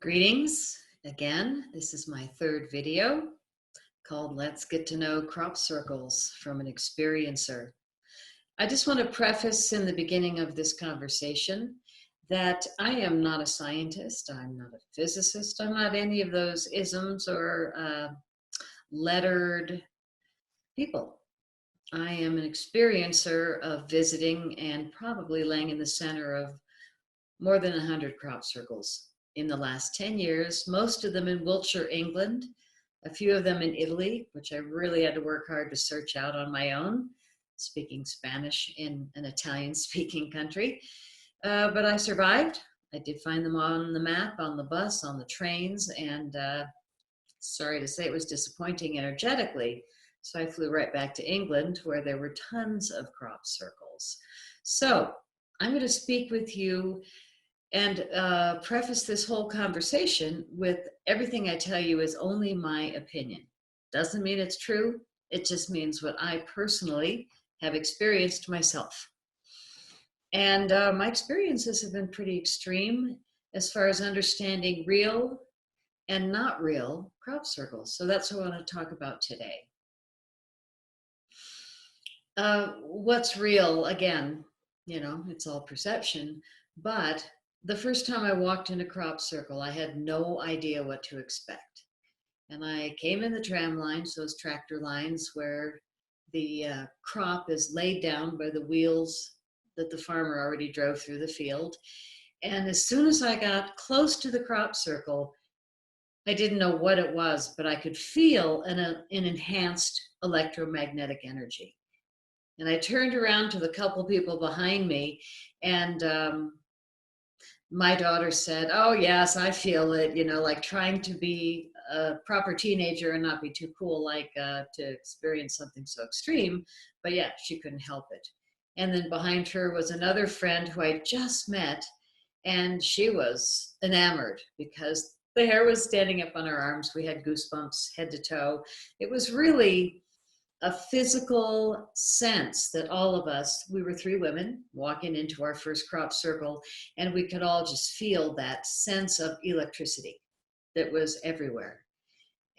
Greetings again. This is my third video called Let's Get to Know Crop Circles from an Experiencer. I just want to preface in the beginning of this conversation that I am not a scientist, I'm not a physicist, I'm not any of those isms or lettered people. I am an experiencer of visiting and probably laying in the center of more than 100 crop circles in the last 10 years, most of them in Wiltshire, England, a few of them in Italy, which I really had to work hard to search out on my own, speaking Spanish in an Italian-speaking country. But I survived. I did find them on the map, on the bus, on the trains, and sorry to say it was disappointing energetically. So I flew right back to England where there were tons of crop circles. So I'm going to speak with you and preface this whole conversation with everything I tell you is only my opinion. Doesn't mean it's true. It just means what I personally have experienced myself. And my experiences have been pretty extreme as far as understanding real and not real crop circles. So that's what I want to talk about today. What's real? Again, you know, it's all perception, but the first time I walked in a crop circle, I had no idea what to expect. And I came in the tram lines, those tractor lines where the crop is laid down by the wheels that the farmer already drove through the field. And as soon as I got close to the crop circle, I didn't know what it was, but I could feel an enhanced electromagnetic energy. And I turned around to the couple people behind me, and my daughter said, "Oh yes, I feel it," you know, like trying to be a proper teenager and not be too cool, like to experience something so extreme. But yeah, she couldn't help it. And then behind her was another friend who I just met, and she was enamored because the hair was standing up on her arms. We had goosebumps head to toe. It was really a physical sense that all of us, we were three women walking into our first crop circle, and we could all just feel that sense of electricity that was everywhere.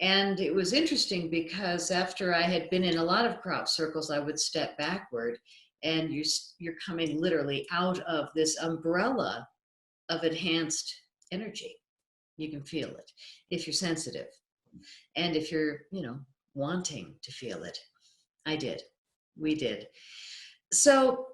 And it was interesting because after I had been in a lot of crop circles, I would step backward, and you're coming literally out of this umbrella of enhanced energy. You can feel it if you're sensitive, and if you're, you know, wanting to feel it. I did. We did. So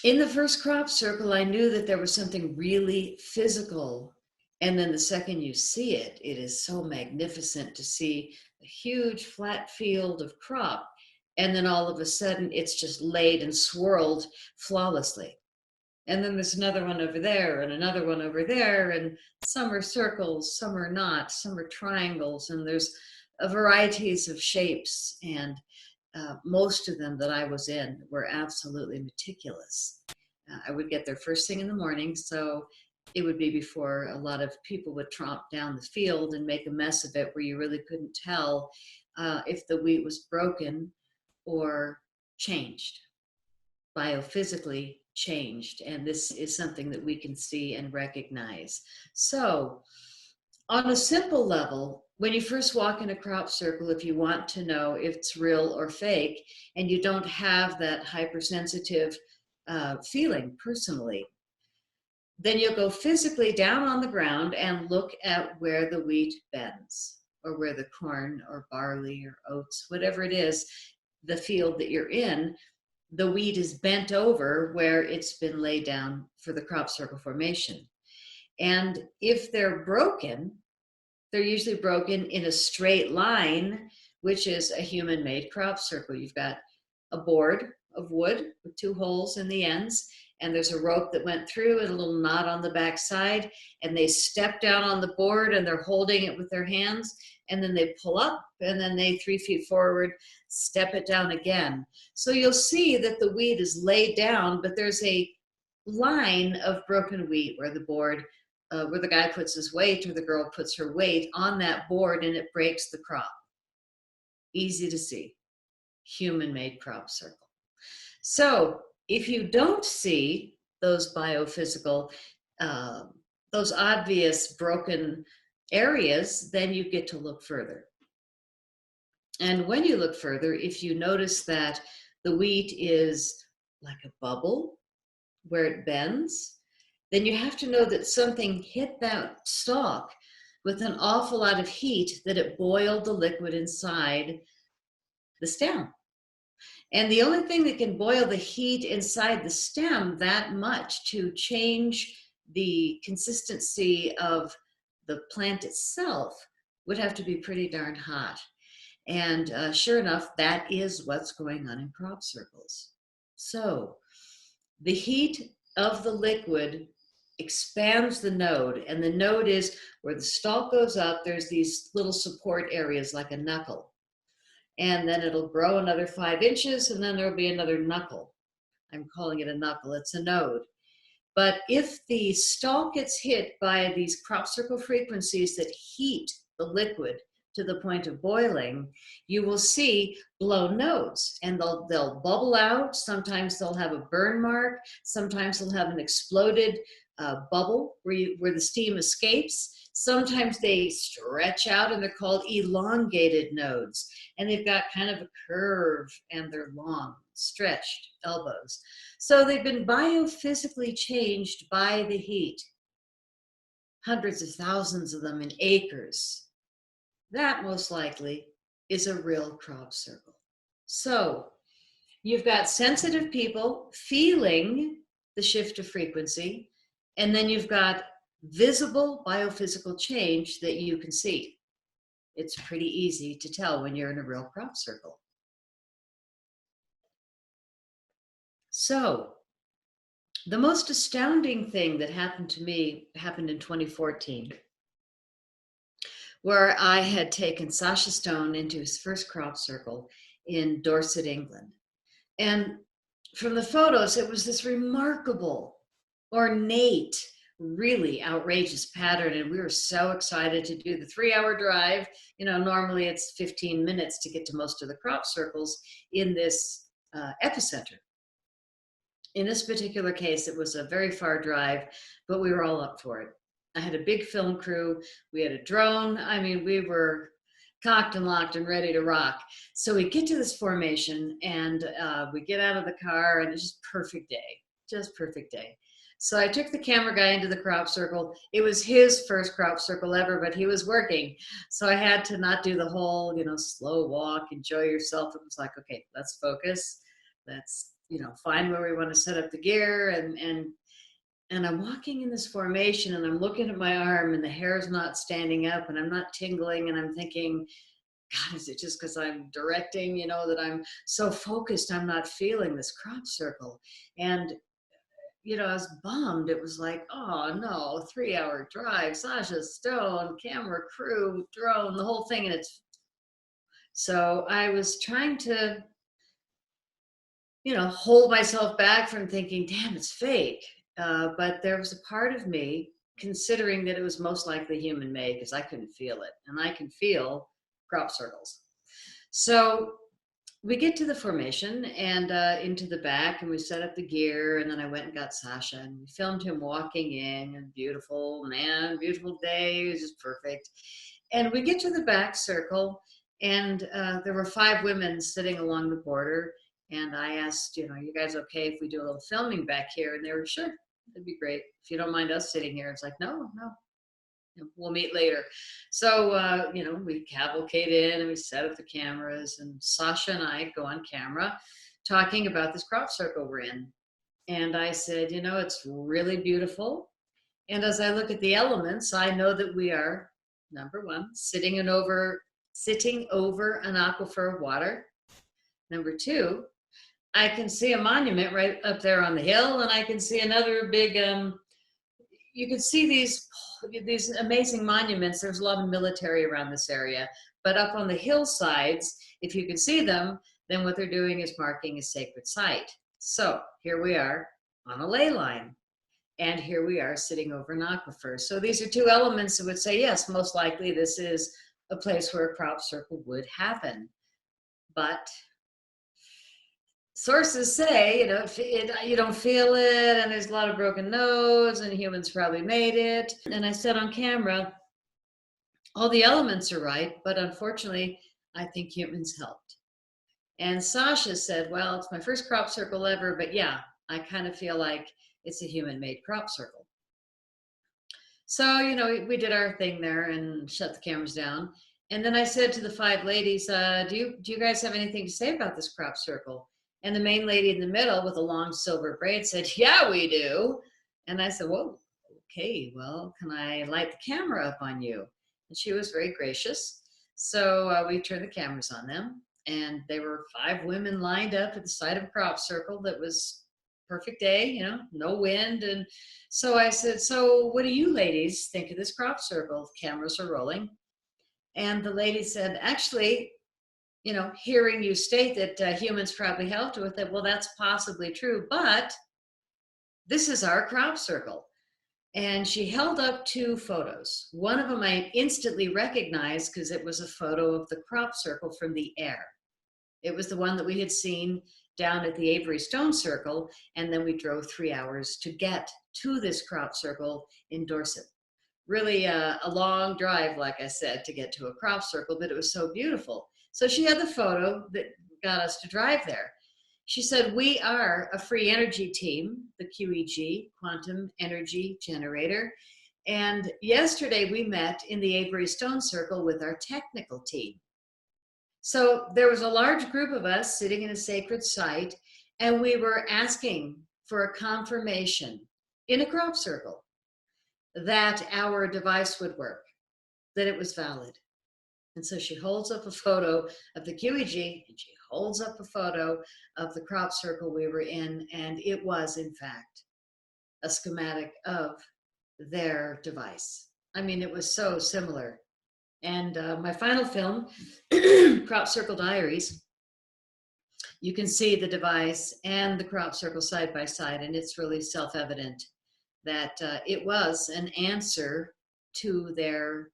in the first crop circle, I knew that there was something really physical. And then the second you see it, it is so magnificent to see a huge flat field of crop. And then all of a sudden, it's just laid and swirled flawlessly. And then there's another one over there and another one over there. And some are circles, some are not, some are triangles. And there's varieties of shapes, and most of them that I was in were absolutely meticulous. I would get there first thing in the morning, so it would be before a lot of people would tromp down the field and make a mess of it where you really couldn't tell if the wheat was broken or changed, biophysically changed. And this is something that we can see and recognize. So on a simple level, when you first walk in a crop circle, if you want to know if it's real or fake, and you don't have that hypersensitive feeling personally, then you'll go physically down on the ground and look at where the wheat bends, or where the corn or barley or oats, whatever it is, the field that you're in, the wheat is bent over where it's been laid down for the crop circle formation. And if they're broken, they're usually broken in a straight line, which is a human-made crop circle. You've got a board of wood with two holes in the ends, and there's a rope that went through and a little knot on the back side, and they step down on the board and they're holding it with their hands, and then they pull up, and then they 3 feet forward, step it down again. So you'll see that the wheat is laid down, but there's a line of broken wheat where the board where the guy puts his weight or the girl puts her weight on that board, and it breaks the crop. Easy to see. Human-made crop circle. So if you don't see those biophysical those obvious broken areas, then you get to look further. And when you look further, if you notice that the wheat is like a bubble where it bends, then you have to know that something hit that stalk with an awful lot of heat, that it boiled the liquid inside the stem. And the only thing that can boil the heat inside the stem that much to change the consistency of the plant itself would have to be pretty darn hot. And sure enough, that is what's going on in crop circles. So the heat of the liquid expands the node, and the node is where the stalk goes up. There's these little support areas like a knuckle, and then it'll grow another 5 inches, and then there'll be another knuckle. I'm calling it a knuckle, it's a node. But if the stalk gets hit by these crop circle frequencies that heat the liquid to the point of boiling, you will see blown nodes, and they'll bubble out. Sometimes they'll have a burn mark. Sometimes they'll have an exploded bubble where the steam escapes. Sometimes they stretch out, and they're called elongated nodes, and they've got kind of a curve, and they're long, stretched elbows. So they've been biophysically changed by the heat. Hundreds of thousands of them in acres. That most likely is a real crop circle. So you've got sensitive people feeling the shift of frequency, and then you've got visible biophysical change that you can see. It's pretty easy to tell when you're in a real crop circle. So the most astounding thing that happened to me happened in 2014. Where I had taken Sasha Stone into his first crop circle in Dorset, England. And from the photos, it was this remarkable, ornate, really outrageous pattern. And we were so excited to do the 3-hour drive. You know, normally it's 15 minutes to get to most of the crop circles in this epicenter. In this particular case, it was a very far drive, but we were all up for it. I had a big film crew. We had a drone. I mean, we were cocked and locked and ready to rock. So we get to this formation, and we get out of the car, and it's just perfect day, just perfect day. So I took the camera guy into the crop circle. It was his first crop circle ever, but he was working. So I had to not do the whole, slow walk, enjoy yourself. It was like, okay, let's focus. Let's, find where we want to set up the gear, and I'm walking in this formation, and I'm looking at my arm, and the hair's not standing up, and I'm not tingling, and I'm thinking, God, is it just because I'm directing, that I'm so focused I'm not feeling this crop circle? And, I was bummed. It was like, oh no, 3-hour drive, Sasha Stone, camera crew, drone, the whole thing. So I was trying to, hold myself back from thinking, damn, it's fake. But there was a part of me considering that it was most likely human made, because I couldn't feel it, and I can feel crop circles. So we get to the formation and into the back, and we set up the gear, and then I went and got Sasha, and we filmed him walking in, and beautiful day, it was just perfect. And we get to the back circle, and there were 5 women sitting along the border. And I asked, you guys okay if we do a little filming back here? And they were, sure, it'd be great. If you don't mind us sitting here. It's like, no, we'll meet later. So, we cavalcade in, and we set up the cameras, and Sasha and I go on camera talking about this crop circle we're in. And I said, it's really beautiful. And as I look at the elements, I know that we are, number one, sitting over an aquifer of water. Number 2, I can see a monument right up there on the hill, and I can see another big, you can see these amazing monuments. There's a lot of military around this area, but up on the hillsides, if you can see them, then what they're doing is marking a sacred site. So here we are on a ley line, and here we are sitting over an aquifer. So these are 2 elements that would say, yes, most likely this is a place where a crop circle would happen. But sources say, you don't feel it, and there's a lot of broken nodes, and humans probably made it. And I said on camera, all the elements are right, but unfortunately, I think humans helped. And Sasha said, well, it's my first crop circle ever, but yeah, I kind of feel like it's a human-made crop circle. So, we did our thing there and shut the cameras down. And then I said to the 5 ladies, do you guys have anything to say about this crop circle? And the main lady in the middle with a long silver braid said, yeah, we do. And I said, whoa, okay, well, can I light the camera up on you? And she was very gracious. So we turned the cameras on them, and there were 5 women lined up at the side of a crop circle that was perfect day, no wind. And so I said, so what do you ladies think of this crop circle? Cameras are rolling. And the lady said, actually, hearing you state that humans probably helped with it, well, that's possibly true, but this is our crop circle. And she held up 2 photos. One of them I instantly recognized because it was a photo of the crop circle from the air. It was the one that we had seen down at the Avery Stone Circle, and then we drove 3 hours to get to this crop circle in Dorset. Really a long drive, like I said, to get to a crop circle, but it was so beautiful. So she had the photo that got us to drive there. She said, we are a free energy team, the QEG, Quantum Energy Generator. And yesterday we met in the Avery Stone Circle with our technical team. So there was a large group of us sitting in a sacred site, and we were asking for a confirmation in a crop circle that our device would work, that it was valid. And so she holds up a photo of the QEG, and she holds up a photo of the crop circle we were in, and it was, in fact, a schematic of their device. I mean, it was so similar. And my final film, Crop Circle Diaries, you can see the device and the crop circle side by side, and it's really self-evident that it was an answer to their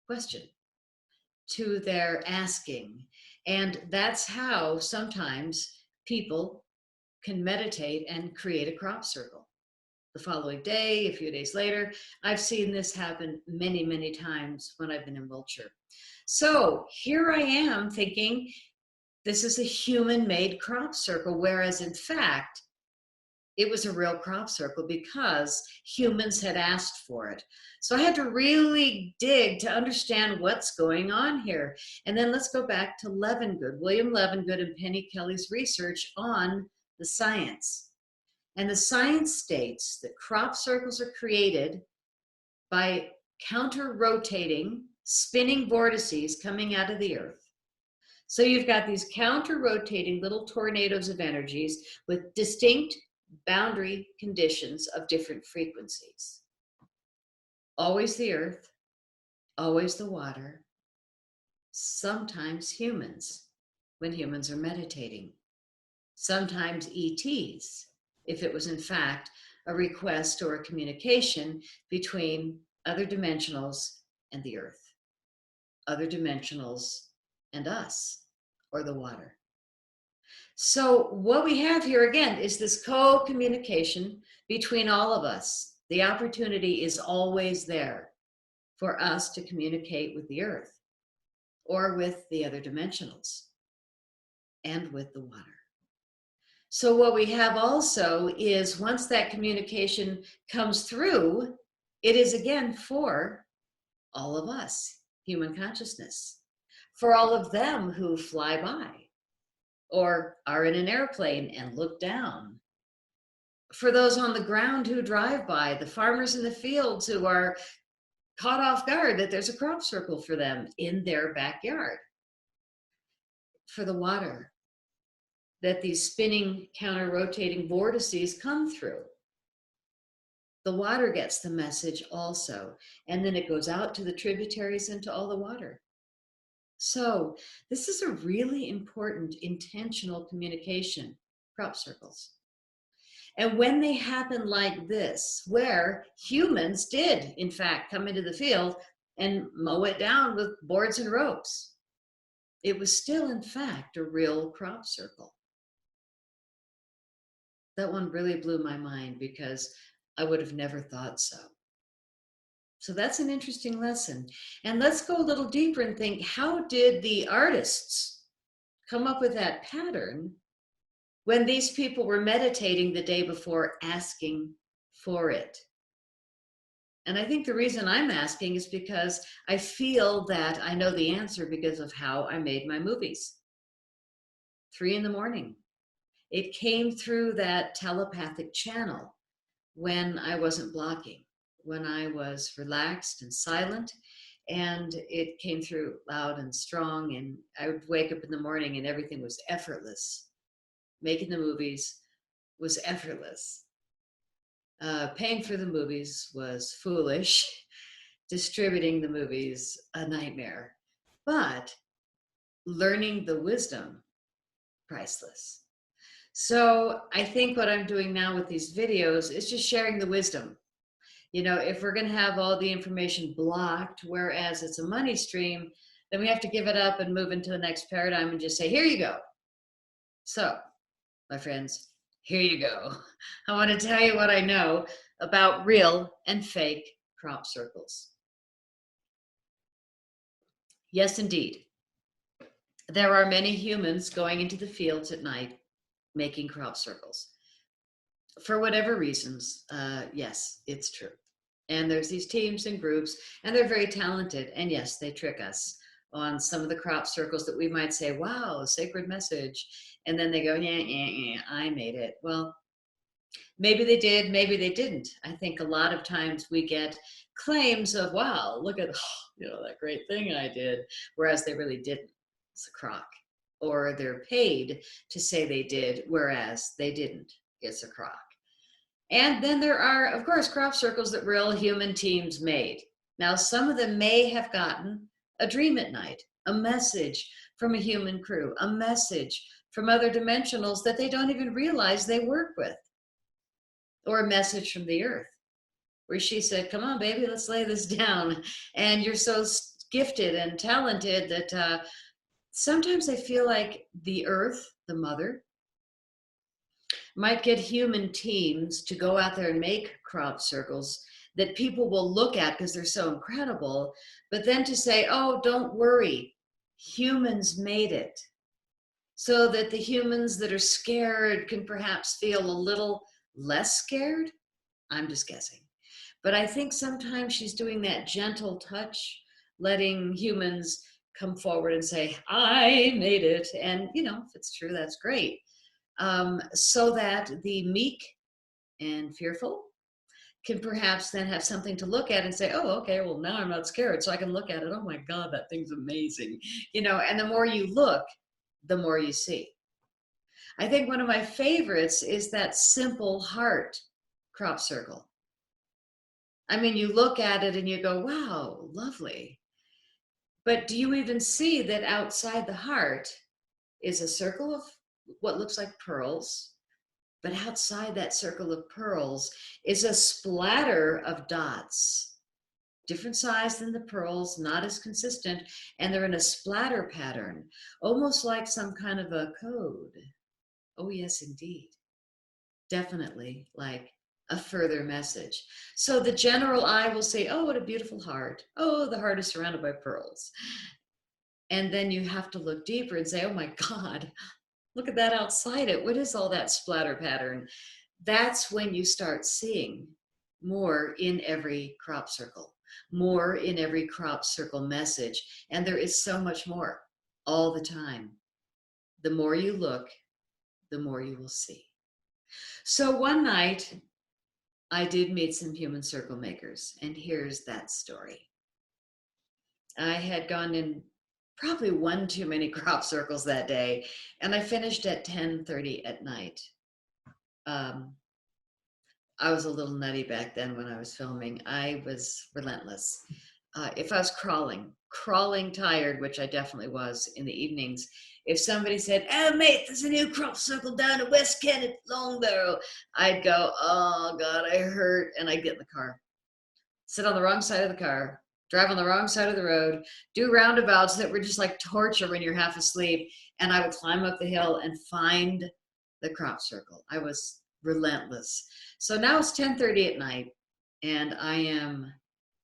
question, to their asking. And that's how sometimes people can meditate and create a crop circle. The following day, a few days later, I've seen this happen many, many times when I've been in Wiltshire. So here I am thinking this is a human-made crop circle, whereas in fact, it was a real crop circle because humans had asked for it. So I had to really dig to understand what's going on here. And then let's go back to Levengood, William Levengood and Penny Kelly's research on the science. And the science states that crop circles are created by counter-rotating, spinning vortices coming out of the earth. So you've got these counter-rotating little tornadoes of energies with distinct boundary conditions of different frequencies. Always the earth, always the water, sometimes humans when humans are meditating, sometimes ETs, if it was in fact a request or a communication between other dimensionals and the earth, other dimensionals and us, or the water. So what we have here again is this co-communication between all of us. The opportunity is always there for us to communicate with the earth or with the other dimensionals and with the water. So what we have also is once that communication comes through, it is again for all of us, human consciousness, for all of them who fly by or are in an airplane and look down, for those on the ground who drive by, the farmers in the fields who are caught off guard that there's a crop circle for them in their backyard, for the water that these spinning counter-rotating vortices come through. The water gets the message also, and then it goes out to the tributaries and to all the water. So this is a really important intentional communication, crop circles. And when they happen like this, where humans did, in fact, come into the field and mow it down with boards and ropes, it was still, in fact, a real crop circle. That one really blew my mind because I would have never thought so. So that's an interesting lesson. And let's go a little deeper and think, how did the artists come up with that pattern when these people were meditating the day before asking for it? And I think the reason I'm asking is because I feel that I know the answer because of how I made my movies. 3 in the morning. It came through that telepathic channel when I wasn't blocking, when I was relaxed and silent, and it came through loud and strong. And I would wake up in the morning and everything was effortless. Making the movies was effortless. Paying for the movies was foolish. Distributing the movies, a nightmare. But learning the wisdom, priceless. So I think what I'm doing now with these videos is just sharing the wisdom. You know, if we're going to have all the information blocked, whereas it's a money stream, then we have to give it up and move into the next paradigm and just say, here you go. So, my friends, here you go. I want to tell you what I know about real and fake crop circles. Yes, indeed. There are many humans going into the fields at night making crop circles. For whatever reasons, yes, it's true. And there's these teams and groups, and they're very talented. And yes, they trick us on some of the crop circles that we might say, wow, sacred message. And then they go, yeah, I made it. Well, maybe they did, maybe they didn't. I think a lot of times we get claims of, wow, look at that great thing I did, whereas they really didn't. It's a crock. Or they're paid to say they did, whereas they didn't. It's a crock. And then there are, of course, crop circles that real human teams made. Now, some of them may have gotten a dream at night, a message from a human crew, a message from other dimensionals that they don't even realize they work with, or a message from the earth, where she said, come on, baby, let's lay this down. And you're so gifted and talented that sometimes I feel like the earth, the mother, might get human teams to go out there and make crop circles that people will look at because they're so incredible, but then to say, oh, don't worry, humans made it. So that the humans that are scared can perhaps feel a little less scared. I'm just guessing. But I think sometimes she's doing that gentle touch, letting humans come forward and say, I made it. And, if it's true, that's great. So that the meek and fearful can perhaps then have something to look at and say, oh, okay, well, now I'm not scared. So I can look at it. Oh my God, that thing's amazing. And the more you look, the more you see. I think one of my favorites is that simple heart crop circle. I mean, you look at it and you go, wow, lovely. But do you even see that outside the heart is a circle of what looks like pearls? But outside that circle of pearls is a splatter of dots, different size than the pearls, not as consistent, and they're in a splatter pattern, almost like some kind of a code. Oh, yes, indeed. Definitely like a further message. So the general eye will say, oh, what a beautiful heart. Oh, the heart is surrounded by pearls. And then you have to look deeper and say, oh my God, look at that outside it. What is all that splatter pattern? That's when you start seeing more in every crop circle, more in every crop circle message. And there is so much more all the time. The more you look, the more you will see. So one night, I did meet some human circle makers, and here's that story. I had gone in probably one too many crop circles that day, and I finished at 10:30 at night. I was a little nutty back then when I was filming. I was relentless. If I was crawling tired, which I definitely was in the evenings, if somebody said, oh, mate, there's a new crop circle down at West Kent at Longbarrow, I'd go, oh, God, I hurt. And I'd get in the car, sit on the wrong side of the car, drive on the wrong side of the road, do roundabouts that were just like torture when you're half asleep. And I would climb up the hill and find the crop circle. I was relentless. So now it's 10:30 at night, and I am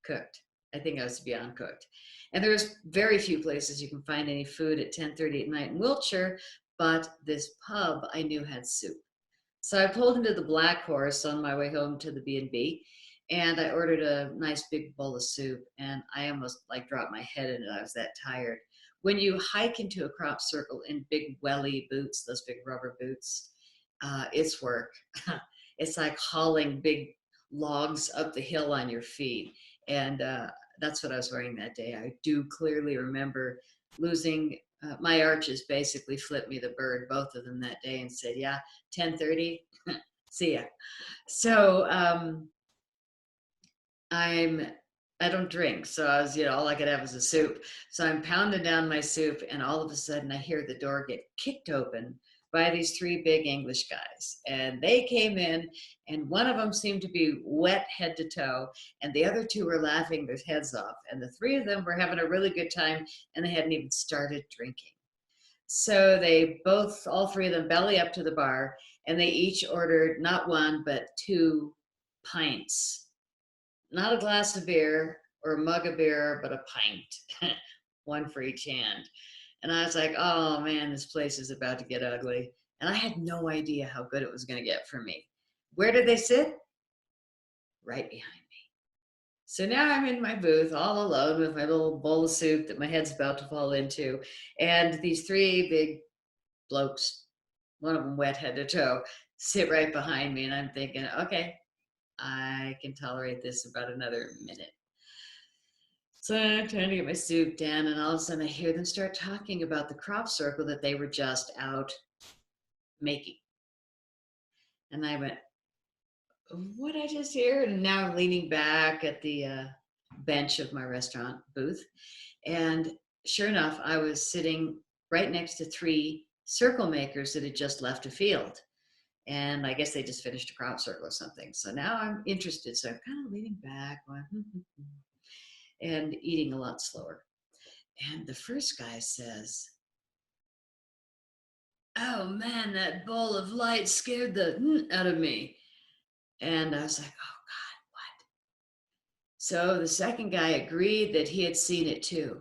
cooked. I think I was beyond cooked. And there's very few places you can find any food at 10:30 at night in Wiltshire, but this pub I knew had soup. So I pulled into the Black Horse on my way home to the B&B, and I ordered a nice big bowl of soup, and I almost like dropped my head in it. I was that tired. When you hike into a crop circle in big welly boots, those big rubber boots, it's work. It's like hauling big logs up the hill on your feet. And that's what I was wearing that day. I do clearly remember losing my arches basically flipped me the bird, both of them that day, and said, yeah, 10:30, see ya. So I don't drink, so I was, all I could have was a soup. So I'm pounding down my soup, and all of a sudden I hear the door get kicked open by these three big English guys. And they came in, and one of them seemed to be wet head to toe, and the other two were laughing their heads off. And the three of them were having a really good time, and they hadn't even started drinking. So they both, all three of them, belly up to the bar, and they each ordered not one, but 2 pints. Not a glass of beer or a mug of beer, but a pint, one for each hand. And I was like, oh man, this place is about to get ugly. And I had no idea how good it was going to get for me. Where did they sit? Right behind me. So now I'm in my booth all alone with my little bowl of soup that my head's about to fall into. And these 3 big blokes, one of them wet head to toe, sit right behind me. And I'm thinking, okay, I can tolerate this about another minute. So I'm trying to get my soup down, and all of a sudden I hear them start talking about the crop circle that they were just out making. And I went, what did I just hear? And now I'm leaning back at the bench of my restaurant booth. And sure enough, I was sitting right next to 3 circle makers that had just left a field. And I guess they just finished a crop circle or something. So now I'm interested. So I'm kind of leaning back, going, and eating a lot slower. And the first guy says, oh man, that ball of light scared the out of me. And I was like, oh God, what? So the second guy agreed that he had seen it too.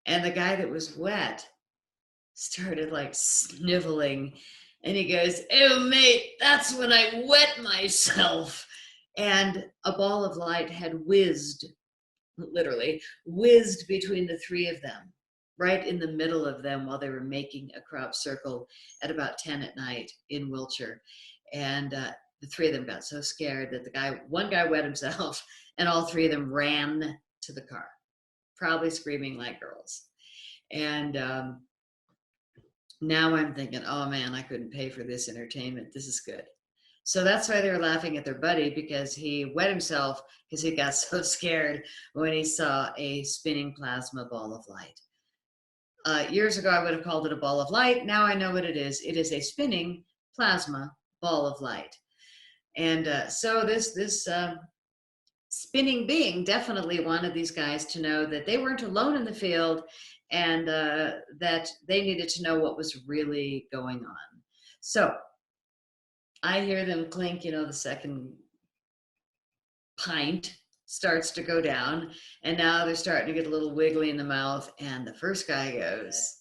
And the guy that was wet started like sniveling. And he goes, oh mate, that's when I wet myself. And a ball of light had whizzed, literally whizzed between the 3 of them, right in the middle of them while they were making a crop circle at about 10 at night in Wiltshire. And the 3 of them got so scared that one guy wet himself, and all 3 of them ran to the car, probably screaming like girls. And now I'm thinking, oh man, I couldn't pay for this entertainment. This is good. So that's why they were laughing at their buddy, because he wet himself because he got so scared when he saw a spinning plasma ball of light. Years ago, I would have called it a ball of light. Now I know what it is. It is a spinning plasma ball of light. And so this spinning being definitely wanted these guys to know that they weren't alone in the field, and that they needed to know what was really going on. So I hear them clink, the second pint starts to go down, and now they're starting to get a little wiggly in the mouth. And the first guy goes,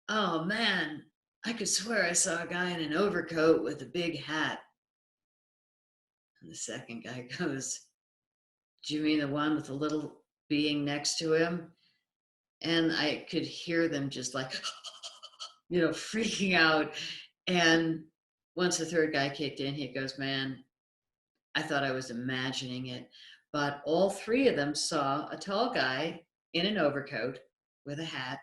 oh man, I could swear I saw a guy in an overcoat with a big hat. And the second guy goes, do you mean the one with the little being next to him? And I could hear them just like, freaking out. And once the third guy kicked in, he goes, man, I thought I was imagining it. But all 3 of them saw a tall guy in an overcoat with a hat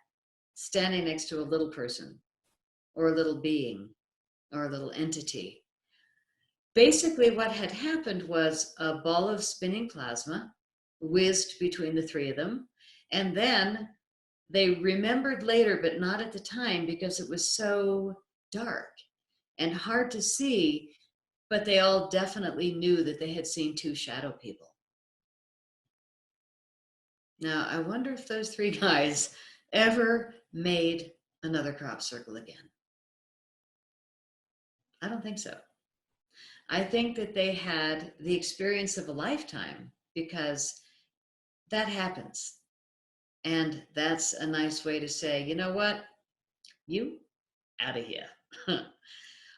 standing next to a little person or a little being or a little entity. Basically, what had happened was a ball of spinning plasma whizzed between the 3 of them. And then they remembered later, but not at the time, because it was so dark and hard to see, but they all definitely knew that they had seen 2 shadow people. Now, I wonder if those 3 guys ever made another crop circle again. I don't think so. I think that they had the experience of a lifetime, because that happens. And that's a nice way to say, you know what? You out of here.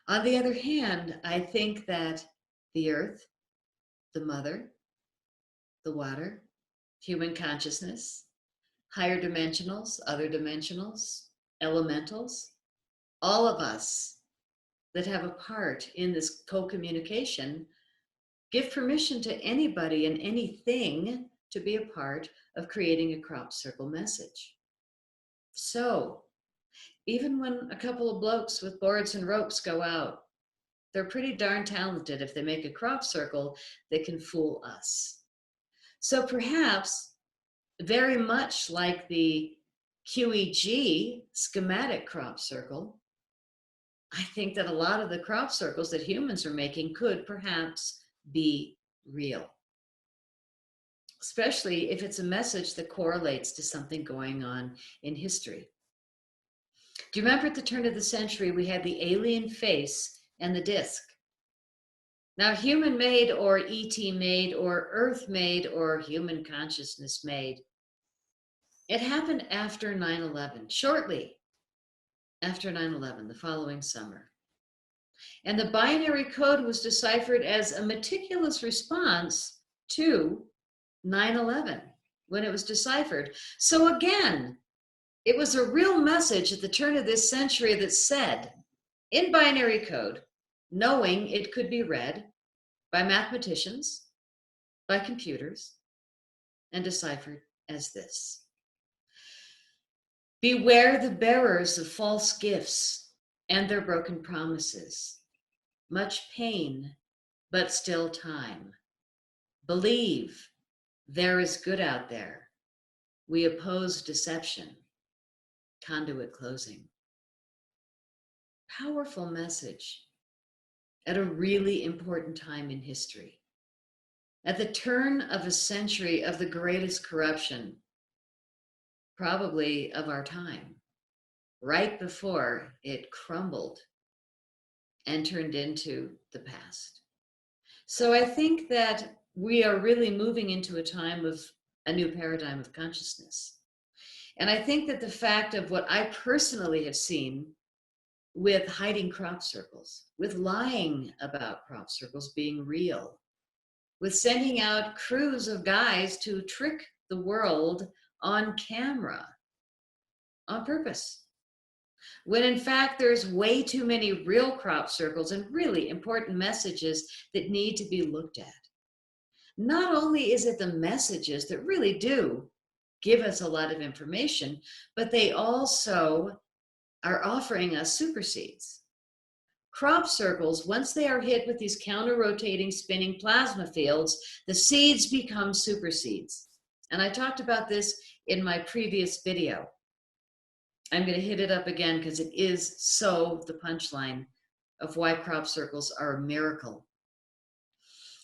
On the other hand, I think that the earth, the mother, the water, human consciousness, higher dimensionals, other dimensionals, elementals, all of us that have a part in this co-communication give permission to anybody and anything to be a part of creating a crop circle message. So even when a couple of blokes with boards and ropes go out, they're pretty darn talented. If they make a crop circle, they can fool us. So perhaps, very much like the QEG schematic crop circle, I think that a lot of the crop circles that humans are making could perhaps be real, especially if it's a message that correlates to something going on in history. Do you remember at the turn of the century, we had the alien face and the disc? Now, human made or ET made or Earth made or human consciousness made, it happened after 9/11, shortly after 9/11, the following summer. And the binary code was deciphered as a meticulous response to 9/11 when it was deciphered. So again, it was a real message at the turn of this century that said, in binary code, knowing it could be read by mathematicians, by computers, and deciphered as this: beware the bearers of false gifts and their broken promises. Much pain, but still time. Believe there is good out there. We oppose deception. Conduit closing. Powerful message at a really important time in history. At the turn of a century of the greatest corruption, probably of our time, right before it crumbled and turned into the past. So I think that we are really moving into a time of a new paradigm of consciousness. And I think that the fact of what I personally have seen with hiding crop circles, with lying about crop circles being real, with sending out crews of guys to trick the world on camera on purpose, when in fact there's way too many real crop circles and really important messages that need to be looked at. Not only is it the messages that really do give us a lot of information, but they also are offering us superseeds. Crop circles, once they are hit with these counter-rotating spinning plasma fields, the seeds become superseeds. And I talked about this in my previous video. I'm going to hit it up again because it is so the punchline of why crop circles are a miracle.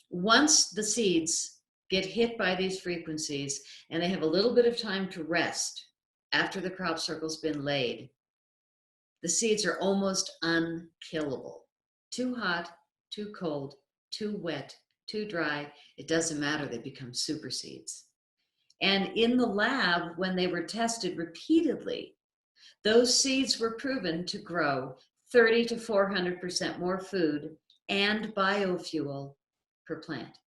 Once the seeds get hit by these frequencies and they have a little bit of time to rest after the crop circle's been laid, the seeds are almost unkillable. Too hot, too cold, too wet, too dry, it doesn't matter, they become super seeds. And in the lab, when they were tested repeatedly, those seeds were proven to grow 30 to 400% more food and biofuel per plant,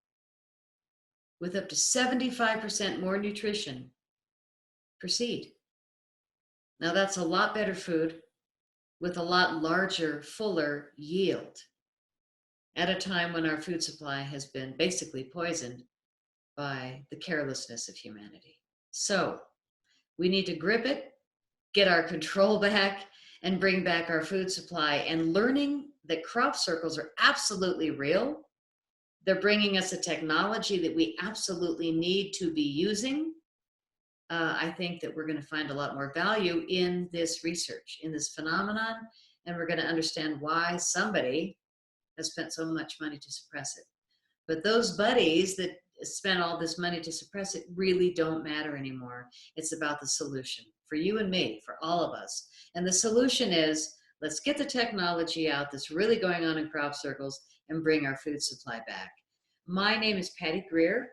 with up to 75% more nutrition per seed. Now that's a lot better food with a lot larger, fuller yield at a time when our food supply has been basically poisoned by the carelessness of humanity. So we need to grip it, get our control back, and bring back our food supply. And learning that crop circles are absolutely real. They're bringing us a technology that we absolutely need to be using. I think that we're going to find a lot more value in this research, in this phenomenon, and we're going to understand why somebody has spent so much money to suppress it. But those buddies that spent all this money to suppress it really don't matter anymore. It's about the solution for you and me, for all of us. And the solution is Let's get the technology out that's really going on in crop circles and bring our food supply back. My name is Patty Greer.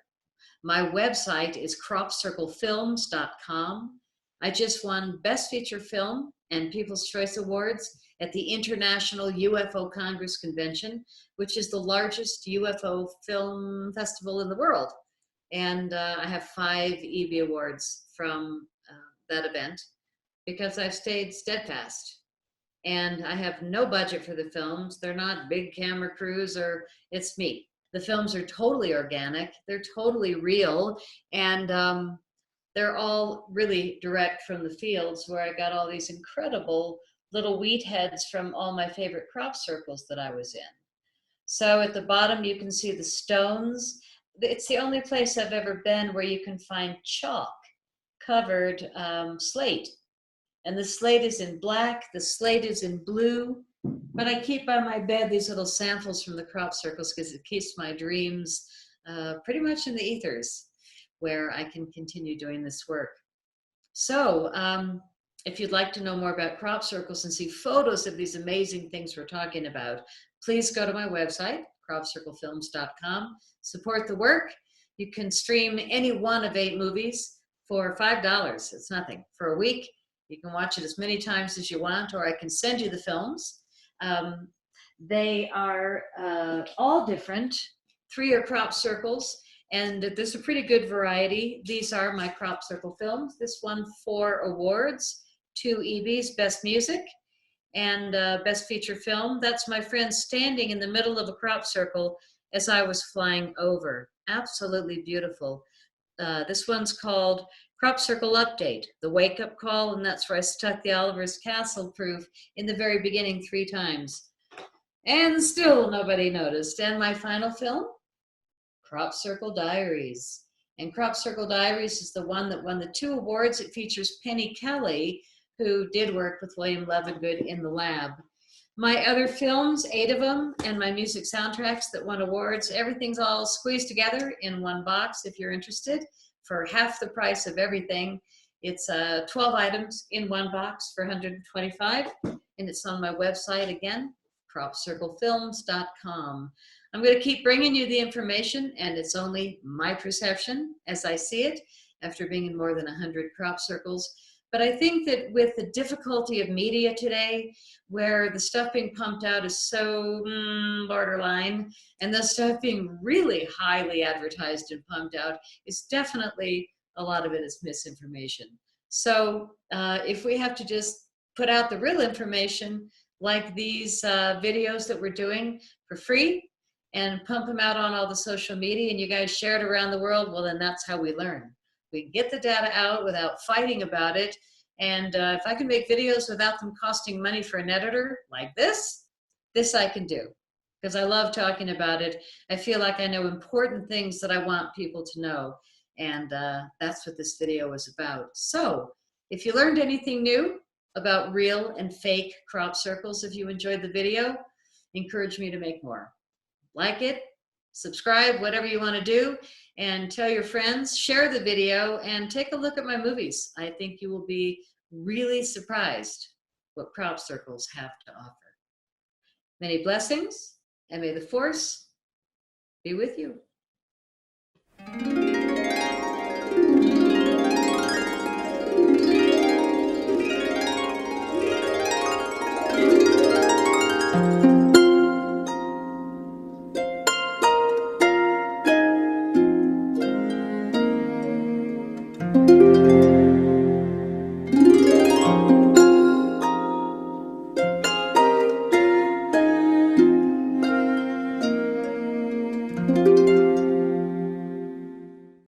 My website is cropcirclefilms.com. I just won Best Feature Film and People's Choice Awards at the International UFO Congress Convention, which is the largest UFO film festival in the world. And I have 5 EB awards from that event because I've stayed steadfast. And I have no budget for the films. They're not big camera crews, or it's me. The films are totally organic. They're totally real. And they're all really direct from the fields, where I got all these incredible little wheat heads from all my favorite crop circles that I was in. So at the bottom, you can see the stones. It's the only place I've ever been where you can find chalk covered slate. And the slate is in black, the slate is in blue, but I keep by my bed these little samples from the crop circles because it keeps my dreams pretty much in the ethers, where I can continue doing this work. So if you'd like to know more about crop circles and see photos of these amazing things we're talking about, please go to my website, cropcirclefilms.com. Support the work. You can stream any one of 8 movies for $5. It's nothing. For a week, you can watch it as many times as you want, or I can send you the films. They are all different. 3 are crop circles, and there's a pretty good variety. These are my crop circle films. This won 4 awards, 2 EBs, Best Music and Best Feature Film. That's my friend standing in the middle of a crop circle as I was flying over. Absolutely beautiful. This one's called Crop Circle Update, the wake-up call, and that's where I stuck the Oliver's Castle proof in the very beginning 3 times. And still nobody noticed. And my final film, Crop Circle Diaries. And Crop Circle Diaries is the one that won the 2 awards. It features Penny Kelly, who did work with William Levengood in the lab. My other films, 8 of them, and my music soundtracks that won awards, everything's all squeezed together in one box if you're interested, for half the price of everything. It's 12 items in one box for $125, and it's on my website again, cropcirclefilms.com. I'm going to keep bringing you the information, and it's only my perception as I see it after being in more than 100 crop circles. But I think that with the difficulty of media today, where the stuff being pumped out is so borderline, and the stuff being really highly advertised and pumped out, is definitely, a lot of it is misinformation. So if we have to just put out the real information, like these videos that we're doing for free, and pump them out on all the social media, and you guys share it around the world, well, then that's how we learn. We can get the data out without fighting about it. And if I can make videos without them costing money for an editor like this I can do. Because I love talking about it. I feel like I know important things that I want people to know. And that's what this video was about. So if you learned anything new about real and fake crop circles, if you enjoyed the video, encourage me to make more. Like it, subscribe, whatever you want to do, and tell your friends, share the video, and take a look at my movies. I think you will be really surprised what crop circles have to offer. Many blessings, and may the force be with you.